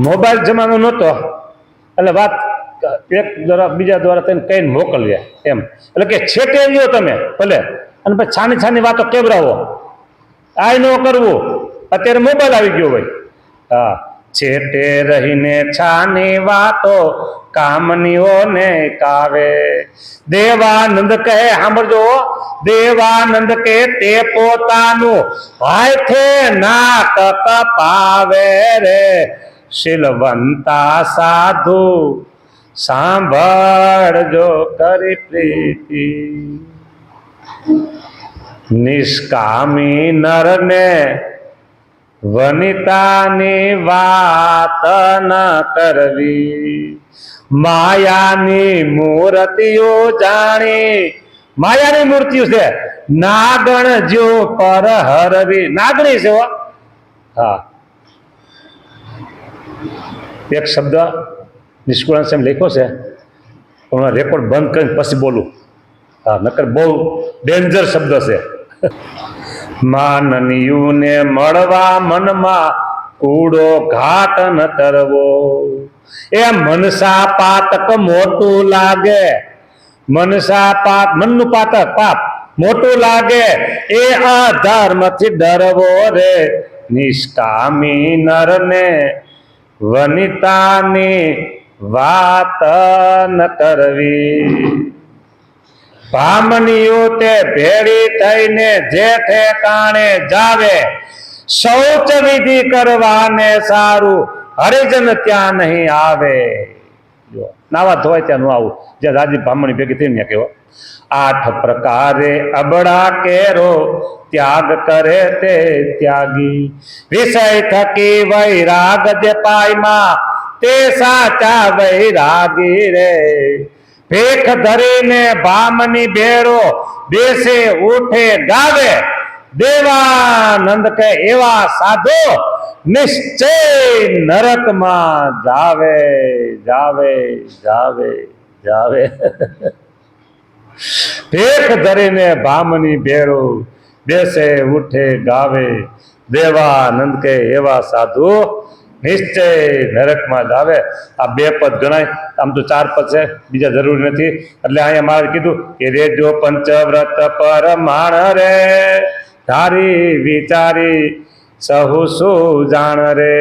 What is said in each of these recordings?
Mobile જમાનો નહોતો એટલે વાત એક દ્વારા બીજા દ્વારા તેને કહીને મોકલીએ એમ, એટલે કે છેટે લ્યો તમે ભલે, અને પછી છાની છાની વાતો કેવરાવો, આ ન કરવું. અત્યારે મોબાઈલ આવી ગયો હોય. હા, છેટે રહીને છાની વાતો કામનીઓને કાવે. દેવાનંદ કહે, સાંભળજો, દેવાનંદ કે તે પોતાનું હાથે નાક કપાવે રે. શીલવંતા સાધુ સાંભળજો કરી પ્રીતિ. નિષ્કામી નરને વનિતાની વાત ન કરવી. માયાની મૂર્તિઓ જાણી, માયાની મૂર્તિઓ છે, નાગણ જો પર હરવી. નાગણી છે. હા, એક શબ્દ નિષ્કુળાન સાહેબ લખ્યો છે, પણ રેકોર્ડ બંધ કરીને પછી બોલું. હા, નકર બહુ ડેન્જર શબ્દ છે. માનનીયુને મળવા મનમાં કૂડો ઘાટ ન કરવો. એ મનસા પાતક મોટું લાગે, મનસા પાત મનનું પાતક પાપ મોટું લાગે, એ અધર્મથી ડરવો રે. નિષ્કામી નરને વનિતાની વાત ન કરવી. ભામનીઓ તે ભેળી થઈને જે ઠેકાણે જાવે, શૌચ વિધિ કરવાને સારું, હરિજન ત્યાં નહીં આવે. જો નાવા ધોવાય ત્યાં ન આવું, જ્યાં રાજી ભામણી ભેગી થઈને કેવો. 8 પ્રકારે અબડા કેરો ત્યાગ કરે તે ત્યાગી. વિષય થકી વૈરાગ જે પાયમાં તે સાચા વૈરાગી રે. ભેખ ધરીને ભામની ભેરો બેસે ઉઠે ગાવે. દેવાનંદ કે એવા સાધુ નિશ્ચય નરકમાં જાવે જાવે જાવે જાવે. ભેખ ધરીને ભામની ભેરો બેસે ઉઠે ગાવે. દેવાનંદ કે એવા સાધુ નિશ્ચય નરકમાં જ આવે. આ 2 પદ ગણાય, આમ તો 4 પદ છે, બીજા જરૂરી નથી. એટલે અહીંયા મારે કીધું કે રેજો પંચવ્રત પર માણ રે, ધારી વિચારી સહુ શું જાણ રે.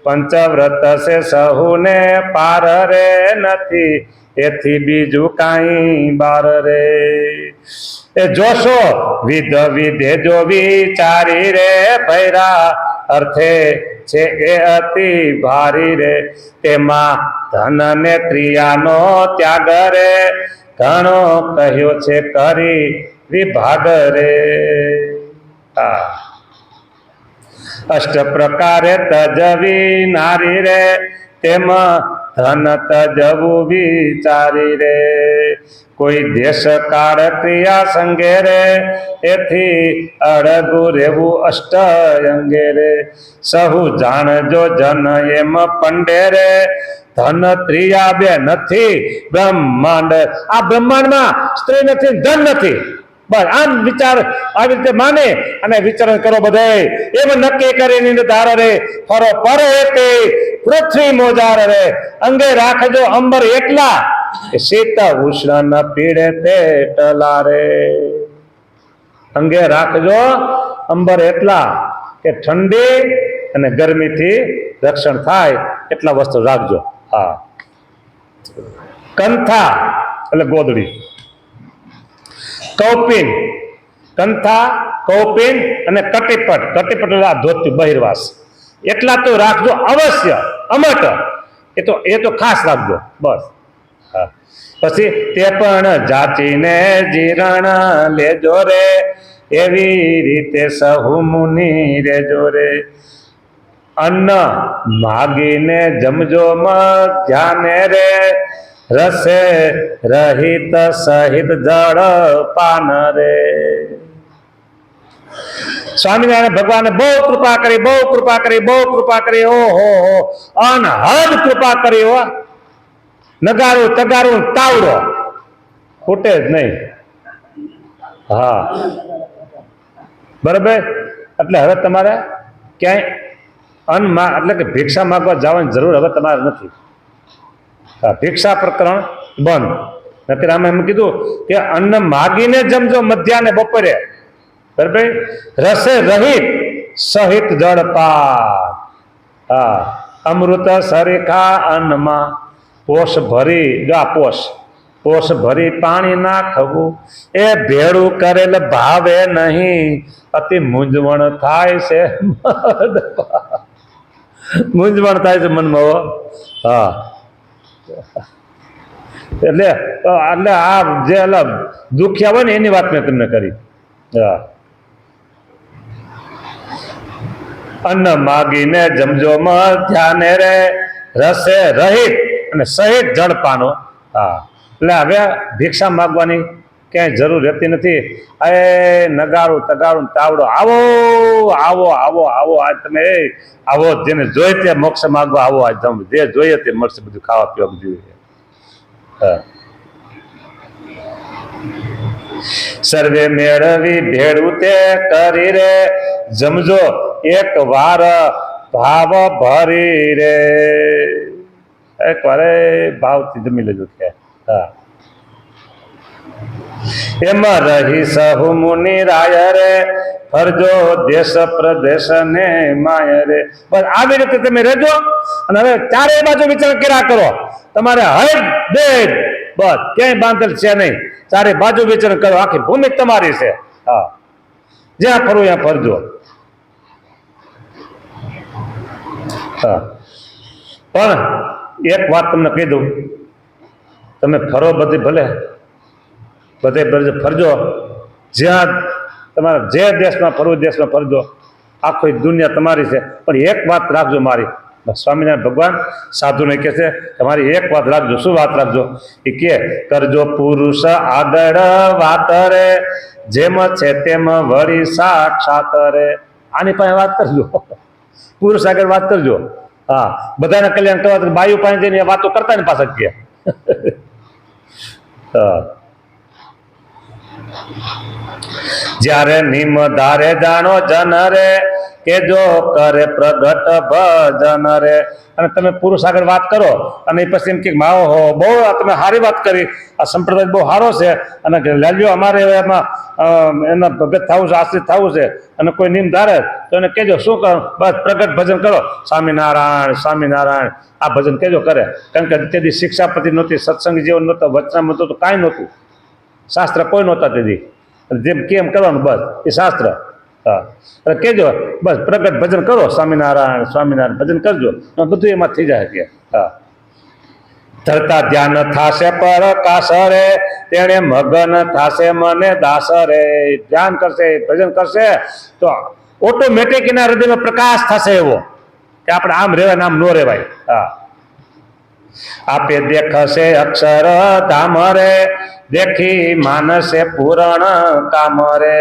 પંચવ્રત છે સહુને પાર રે, નથી એથી બીજું કાંઈ બાર રે. એ જોશો વિધ વિધે જો વિચારી રે, ભૈરા અર્થે છે એ અતિ ભારી રે. તેમાં ધન ને ક્રિયાનો ત્યાગ રે, ઘણો કહ્યો છે કરી વિભાગ રે. અષ્ટ પ્રકારે તજવી નારી રે, તેમાં ધન તજવું વિચારી રે. કોઈ દેશ કાળ ક્રિયા સંગે રે, એથી અડગું રેવું અષ્ટ અંગે રે. સહુ જાણજો જન એમ પંડે રે, ધન ત્રિયા બે નથી બ્રહ્માંડ. આ બ્રહ્માંડમાં સ્ત્રી નથી, ધન નથી. બસ આમ વિચાર આવી રીતે માને અને વિચારણ કરો બધે. એમ નક્કી કરીને ધાર રે, ફરો પર તે પૃથ્વી મોજાર રે. અંગે રાખજો અંબર એટલા, શીત ઉષ્ણ ન પીડે તે ટલા રે. અંગે રાખજો અંબર એટલા કે ઠંડી અને ગરમીથી રક્ષણ થાય એટલા વસ્તુ રાખજો. હા, કંથા એટલે ગોદડી, કૌપિન, કંથા, કૌપિન અને કટીપટ. કટીપટ એટલે આ ધોતી બહિર્વાસ. એટલા તો રાખજો અવશ્ય, અમટ. એ તો ખાસ રાખજો બસ. હા, પછી તે પણ જાચીને જીરણ લેજો રે, એવી રીતે સહુ મુનિ રેજો રે. અન્ન માગીને જમજો ધ્યાને રે, રસે રહિત સહિત જળ પાન રે. સ્વામિનારાયણ ભગવાને બહુ કૃપા કરી, બહુ કૃપા કરી, બહુ કૃપા કરી. ઓહો અનહદ કૃપા કરી હો. નગારું તગારું તાવડો ખૂટે જ નહીં. હા, બરાબર. એટલે હવે તમારે ક્યાંય એટલે કે ભિક્ષા માગવા જવાની જરૂર હવે તમારે નથી. હા, ભિક્ષા પ્રકરણ બંધ. નકર આમાં એમ કીધું કે અન્ન માગીને જમજો મધ્યાહને બપોરે, બરાબર, રસે રહિત સહિત જળપાન. હા, અમૃત સરીખા અન્નમાં પોષ ભરી પોષ ભરી પાણી નાખવું, એ ભેળું કરેલ ભાવે નહીં, અતિ મૂંઝવણ થાય છે. મૂંઝવણ થાય છે મનમાં. હા, એટલે આ જે દુખ્યા હોય ને એની વાત મેં તમને કરી. હા, અન્ન માગીને જમજો ધ્યાને રે, રસે રહિત અને સહિત જળપાનો. હા, એટલે હવે ભિક્ષા માગવાની ક્યાંય જરૂર રહેતી નથી. એ નગારું તગારું તાવડો, આવો આવો આવો આવો, આજ તમે આવો, જેને જોઈએ તે મોક્ષ માગવા આવો, આજ તમે જે જોઈએ તે મળશે, બધું ખાવા પીવા જોઈએ. હા, સર્વે મેળવી ભેળું તે કરી રે, જમજો એક વાર ભાવ ભરી રે. એક વાર ભાવથી જમી લેજો કે. હા, એમાં રહી સહુ મુનિ રાય રે, ફરજો દેશ પ્રદેશ ને માય રે. બસ આવી રીતે તમે રહેજો. અને હવે ચારે બાજુ વિચાર કર્યા કરો. તમારે હર બે બસ ક્યાંય બાંધેલ છે નહીં, ચારે બાજુ વિચાર કરો, આખી ભૂમિ તમારી છે. હા, જ્યાં ફરવું ત્યાં ફરજો. હા, પણ એક વાત તમને કહી દઉં, તમે ફરો બધે ફરજો, જ્યાં તમારે જે દેશમાં ફરવું દેશમાં ફરજો, આખી દુનિયા તમારી છે. પણ એક વાત રાખજો મારી, સ્વામિનારાયણ ભગવાન સાધુને કહે છે તમારી એક વાત રાખજો. શું વાત રાખજો? એ કે કરજો પુરુષ આગળ વાત રે, જેમ છે તેમ વળી સાક્ષાત રે. આની પાસે વાત કરજો, પુરુષ આગળ વાત કરજો. હા, બધાને કલ્યાણ કરવા બાયુ પાસે જઈને વાતો કરતા ને પાછા કે. હા, જ્યારે નિમ ધારે જાણો જન રે, કે જો કરે પ્રગટ ભજન રે. અને તમે પુરુષ આગળ વાત કરો અને પછી એમ કે હો બહુ તમે સારી વાત કરી, આ સંપ્રદાય બહુ સારો છે, અને લાલ્યો અમારે એમાં એના ભગત થવું છે, આશ્રિત થવું છે, અને કોઈ નિયમ ધારે તો એને કહેજો શું કરો, બસ પ્રગટ ભજન કરો, સ્વામિનારાયણ સ્વામિનારાયણ આ ભજન કહેજો કરે. કારણ કે તેથી શિક્ષાપતિ નહોતી, સત્સંગ જીવન નહોતો, વચનામૃત તો કાંઈ નહોતું, શાસ્ત્ર કોઈ નહોતા તેથી. જેમ કેમ કરવાનું બસ એ શાસ્ત્ર. હા, એટલે કહેજો બસ પ્રગટ ભજન કરો, સ્વામિનારાયણ સ્વામિનારાયણ ભજન કરજો, બધું એમાં થઈ જાય કે. હા, ધરતા ધ્યાન થાશે પર કાશ રે, તેણે મગન થાશે મને દાસ રે. ધ્યાન કરશે, ભજન કરશે તો ઓટોમેટિક એના હૃદયમાં પ્રકાશ થશે એવો કે આપણે આમ રહેવાય ને આમ ન રહેવાય. હા, આપે દેખશે અક્ષર ધામ રે, દેખી માનસે પૂરણ કામ રે.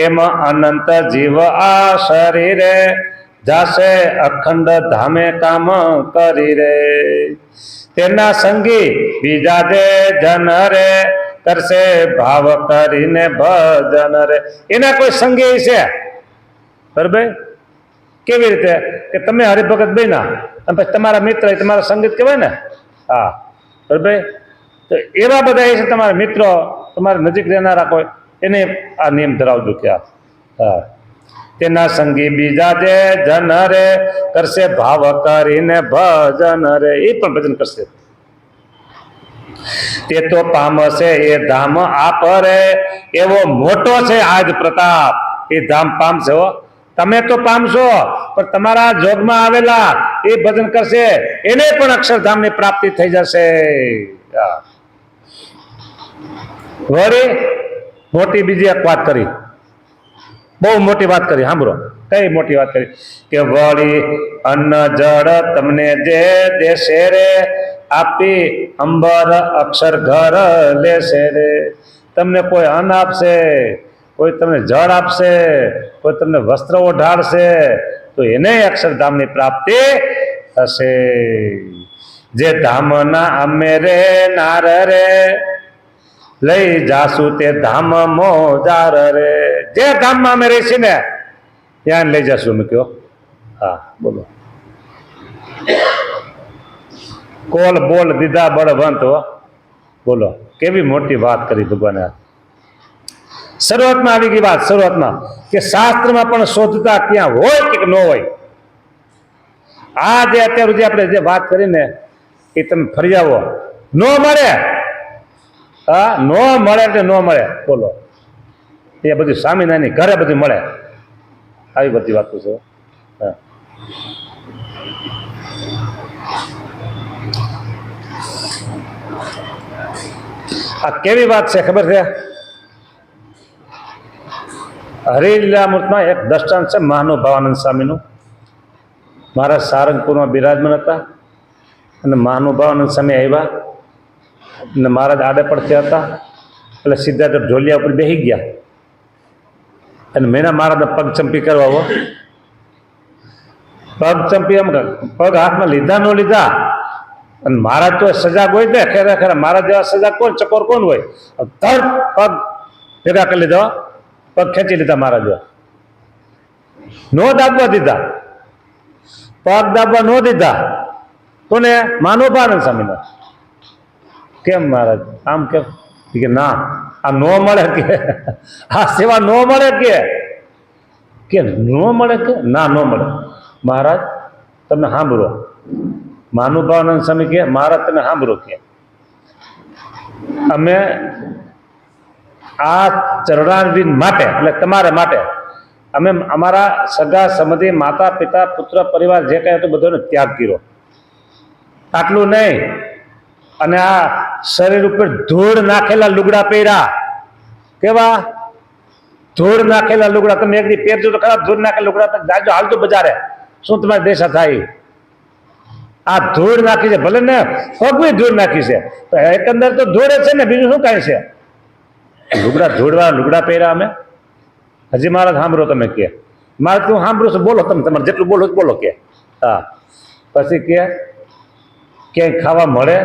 એમાં અનંત જીવ આ શરીરે, જાશે અખંડ ધામે કામ કરી રે. તેના સંગી બીજા જે જન રે, કરશે ભાવ કરીને ભજન રે. એના કોઈ સંગી છે, બરાબર? કેવી રીતે કે તમે હરિભગત બન્યા અને પછી તમારા મિત્ર તમારા સંગીત કહેવાય ને. હા, બરાબર. તો એવા બધા એ છે તમારા મિત્રો, તમારા નજીક રહેનારા કોઈ, એને આ નિયમ ધરાવજો કે. હા, તેના સંગી બીજા જે જન રે, કરશે ભાવ કરીને ભજન રે. એ પણ ભજન કરશે. તે તો પામશે એ ધામ આપ રે, એવો મોટો છે આજ પ્રતાપ, એ ધામ પામશે હો. તમે તો પામશો, પણ તમારા જોગમાં આવેલા એ ભજન કરશે, એને પણ અક્ષરધામની પ્રાપ્તિ થઈ જશે. વળી મોટી બીજી એક વાત કરી, બહુ મોટી વાત કરી, સાંભળો. કઈ મોટી વાત કરી? કે વળી અન્ન જળ તમને જે દેશે રે, આપી અંબર અક્ષર ઘર લેશે રે. તમને કોઈ અન્ન આપશે, કોઈ તમને જળ આપશે, કોઈ તમને વસ્ત્ર ઓઢાડશે, તો એને અક્ષરધામની પ્રાપ્તિ થશે. જે ધામના અમે રે નાર રે, લઈ જાશું તે ધામ મોજાર રે. જે ધામમાં અમે રહીશું ને ત્યાં લઈ જશું અમે કયો. હા બોલો. કોલ બોલ દીધા બળવંત. બોલો કેવી મોટી વાત કરી ભગવાને. શરૂઆતમાં આવી ગઈ વાત, શરૂઆતમાં કે શાસ્ત્રમાં પણ શોધતા ક્યાં હોય કે ન હોય. આ જે અત્યાર સુધી આપણે જે વાત કરીને એ તમે ફરી આવો, ન મળે. હા, ન મળે એટલે ન મળે. બોલો એ બધી સ્વામિનારાયણની ઘરે બધી મળે, આવી બધી વાતો છે. હા, આ કેવી વાત છે ખબર છે? હરિલીલામૃતમાં એક દ્રષ્ટાંત છે મહાનુભાવાનંદ સ્વામીનું. મારા સારંગપુરમાં બિરાજમાન હતા અને મહાનુભાવાનંદ સ્વામી આવ્યા અને મહારાજ આડે પડખે હતા. એટલે સીધા તો ઢોલિયા ઉપર બેસી ગયા અને મેના મહારાજને પગ ચંપી કરવા હો. પગ ચંપી એમ પગ હાથમાં લીધા ન લીધા. અને મહારાજ તો સજાગ હોય ને, ખરેખર મહારાજ જેવા સજાગ કોણ, ચકોર કોણ હોય? તરત પગ ભેગા કરી લીધા, પગ ખેંચી લીધા મહારાજ. નો દાબવા દીધા, પગ દાબવા ન દીધા. કોને? મહાનુભાવાનંદ સ્વામીને. કેમ મહારાજ આમ કેમ? કે ના, આ નો મળે કે, આ સેવા નો મળે કે નો મળે કે ના, નો મળે. મહારાજ તમે સાંભળો. મહાનુભાવાનંદ સ્વામી કે મહારાજ તમે સાંભળો કે અમે આ ચરણારવિંદ માટે, એટલે તમારે માટે અમે અમારા સગા સંબંધી માતા પિતા પુત્ર પરિવાર જે કઈ હતું બધોને ત્યાગ કર્યો. આટલું નહીં, અને આ શરીર ઉપર ધૂળ નાખેલા લુગડા પહેર્યા. કેવા? ધૂળ નાખેલા લુગડા. તમે એક દી પહેરજો તો ખરાબ, ધૂળ નાખેલા લુગડા જાજો હાલતું બજારે, શું તમારી દેશા થાય? આ ધૂળ નાખી છે, ભલે ને પગવી ધૂળ નાખી છે, તો એકંદર તો ધૂળ છે ને, બીજું શું કાંઈ છે? લુગડા ધૂળવાળા લુગડા પહેર્યા અમે. હજી મહારાજ સાંભળો તમે કે મારે તું સાંભળું છું, બોલો તમે તમારે જેટલું બોલો બોલો કે. હા, પછી કે ક્યાંય ખાવા મળે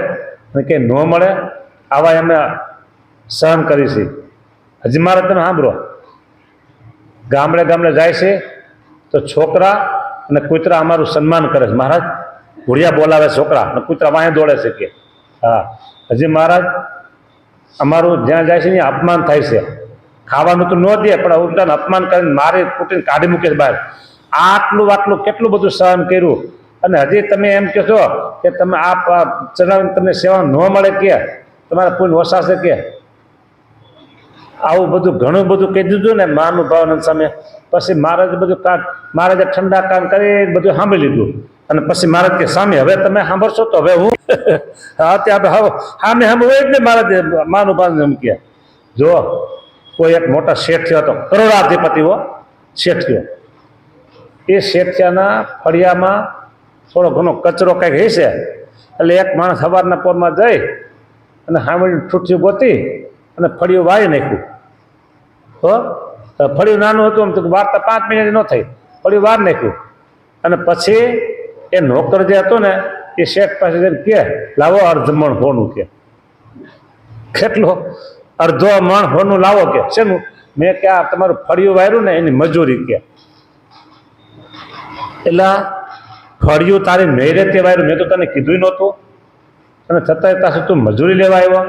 અને ક્યાંય ન મળે, આવા અમે સહન કરીશી. હજી મહારાજ તમે સાંભળો. ગામડે ગામડે જાય છે તો છોકરા અને કૂતરા અમારું સન્માન કરે છે. મહારાજ ઘોડિયા બોલાવે છોકરા અને કૂતરા વાંહે દોડે છે કે. હા, હજી મહારાજ અમારું જ્યાં જાય છે ત્યાં અપમાન થાય છે. ખાવાનું તો ન દે પણ ઉલટાને અપમાન કરીને મારી કૂટીને કાઢી મૂકે છે બહાર. આટલું કેટલું બધું સહન કર્યું, અને હજી તમે એમ કહો છો કે તમે આ ચરણાની તમને સેવા ન મળે કે તમારે કોઈ ઓછાશે કે? આવું બધું ઘણું બધું કહી દીધું ને મહાનુભાવાનંદ સામે. પછી મહારાજ બધું મહારાજે ઠંડા કામ કરી બધું સાંભળી લીધું. અને પછી મહારાજ કે સ્વામી હવે તમે સાંભળશો તો હવે હું હા ત્યાં સામે સાંભળવું જ ને. મહારાજ મહાનુભાવાનંદ એમ કે જો કોઈ એક મોટા શેઠ થયો હતો, કરોડાધિપતિ હો, શેઠ થયો. એ શેઠિયાના ફળિયામાં થોડો ઘણો કચરો કંઈક હશે, એટલે એક માણસ સવારના પોરમાં જઈ અને સાંભળીને ઠૂઠિયું ગોતી અને ફળિયું વાળી નાખ્યું. તો ફળિયું નાનું હતું, આમ તો વાર્તા 5 મિનિટ ન થઈ, ફળિયું વાર નાખ્યું. અને પછી એ નોકર જે હતો ને એ શેઠ પાસે જઈને કે લાવો અર્ધમણ હોનું કે. કેટલો? અડધો મણ હોનું લાવો કે. શેનું? મેં કે આ તમારું ફળિયું વાર્યું ને એની મજૂરી કે. એટલે ફળિયું તારી નહીં રહેતી વાર્યું, મેં તો તને કીધું નહોતું, અને છતાંય પાસે તું મજૂરી લેવા આવ્યો.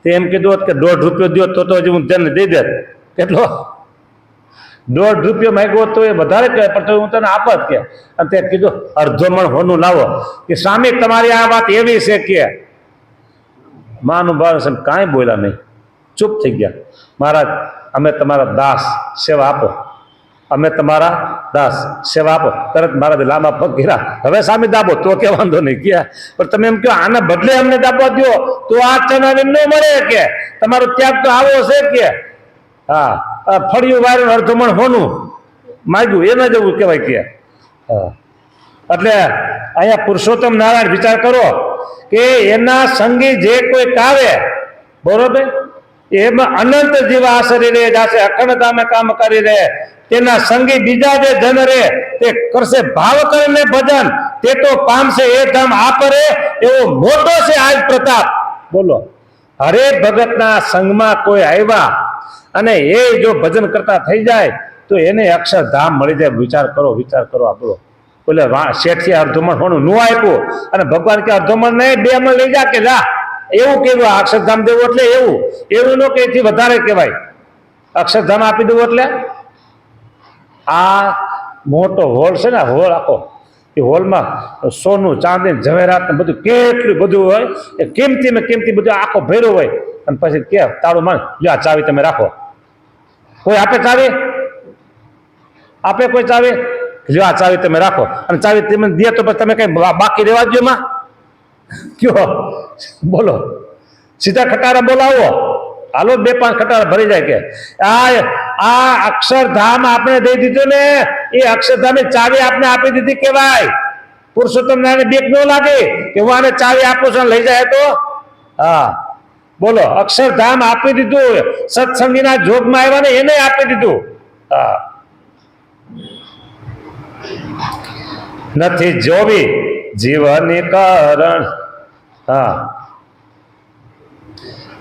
તે એમ કીધું હોત કે 1.5 રૂપિયો દો તો હજી હું તેને દઈ દેત. કેટલો? 1.5 રૂપિયો માંગ્યો તો એ વધારે કહે, પણ તો હું તને આપત કે. અને તે કીધું અડધો મણ હોનું લાવો કે. સ્વામી તમારી આ વાત એવી છે કે. મહાનુભાવ સાહેબ કાંઈ બોલ્યા નહીં, ચૂપ થઈ ગયા. મહારાજ અમે તમારા દાસ, સેવા આપો. અમે તમારા દાસ, સેવા આપો. તરત મહારાજ લાંબા પગ ઘેરા. હવે સામે દાબો તો કે વાંધો નહીં કે, પણ તમે એમ કહો આના બદલે અમને દાબવા દો તો આ ચણાવીને ન મળે કે. તમારો ત્યાગ તો આવો છે કે. હા, ફળિયું વાર્યું અડધમણ હોનું માગ્યું એને જવું કહેવાય કે. હા, એટલે અહીંયા પુરુષોત્તમ નારાયણ વિચાર કરો કે એના સંગી જે કોઈ કાવે, બરોબર, એમાં અનંત જીવ આ શરીરે જાશે, અખંડતામે કામ કરી રહે. તેના સંગી બીજા જે જન રે તે કરશે ભાવ કરીને ભજન, તે તો પામશે એ ધામ આપરે. એવો મોટો છે આજ પ્રતાપ. બોલો, હરે ભગતના સંગમાં કોઈ આવ્યા અને એ જો ભજન કરતા થઈ જાય તો એને અક્ષરધામ મળી જાય. વિચાર કરો, વિચાર કરો આપણો. બોલે શેઠથી અડધો મણ સોનું નું આપ્યું અને ભગવાન કે અડધો મણ નહીં 2 મણ લઈ જા કે જા, એવું કેવું અક્ષરધામ દેવું એટલે એવું ન કે એથી વધારે કહેવાય. અક્ષરધામ આપી દેવું એટલે આ મોટો હોલ છે ને, હોલ આખો, એ હોલમાં સોનું ચાંદી ઝવેરાત ને બધું કેટલું બધું હોય, એ કિંમતી બધું આખો ભર્યો હોય. અને પછી કે તાળું માન લ્યો આ ચાવી તમે રાખો. કોઈ આપે ચાવી? આપે કોઈ ચાવી? લ્યો આ ચાવી તમે રાખો. અને ચાવી તમે દે તો તમે કઈ બાકી રહેવા દો માં? કયો બોલો, સીધા ખટારા બોલાવો, હાલો 2-5 ખટારા ભરી જાય. કે આ અક્ષરધામ આપણે દઈ દીધું ને, એ અક્ષરધામની ચાવી આપણે આપી દીધી કહેવાય. પુરુષોત્તમ નારાયણ બીક ન લાગે કે હું આને ચાવી આપું છું લઈ જાય તો? હા બોલો, અક્ષરધામ આપી દીધું. સત્સંગીના જોગમાં આવ્યા ને એને આપી દીધું. હા, નથી જોવી જીવની કરણ. હા,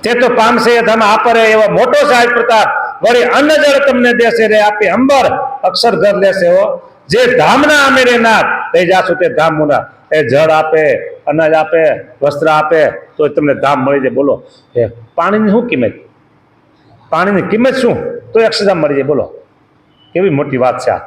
તે તો પામશે ધમ આપરે એવો મોટો સાહેબ પ્રતાપ, વળી અન્ન જળ તમને દેશે રે આપી અંબર, અક્ષર ઘર લેશે હો જે ધામના અમેરે નાથ. લઈ જાશું તે ધામ મુના, એ જળ આપે, અનાજ આપે, વસ્ત્ર આપે તો તમને ધામ મળી જાય. બોલો, એ પાણીની શું કિંમત? પાણીની કિંમત શું? તો અક્ષરધામ મળી જાય. બોલો, કેવી મોટી વાત છે આ.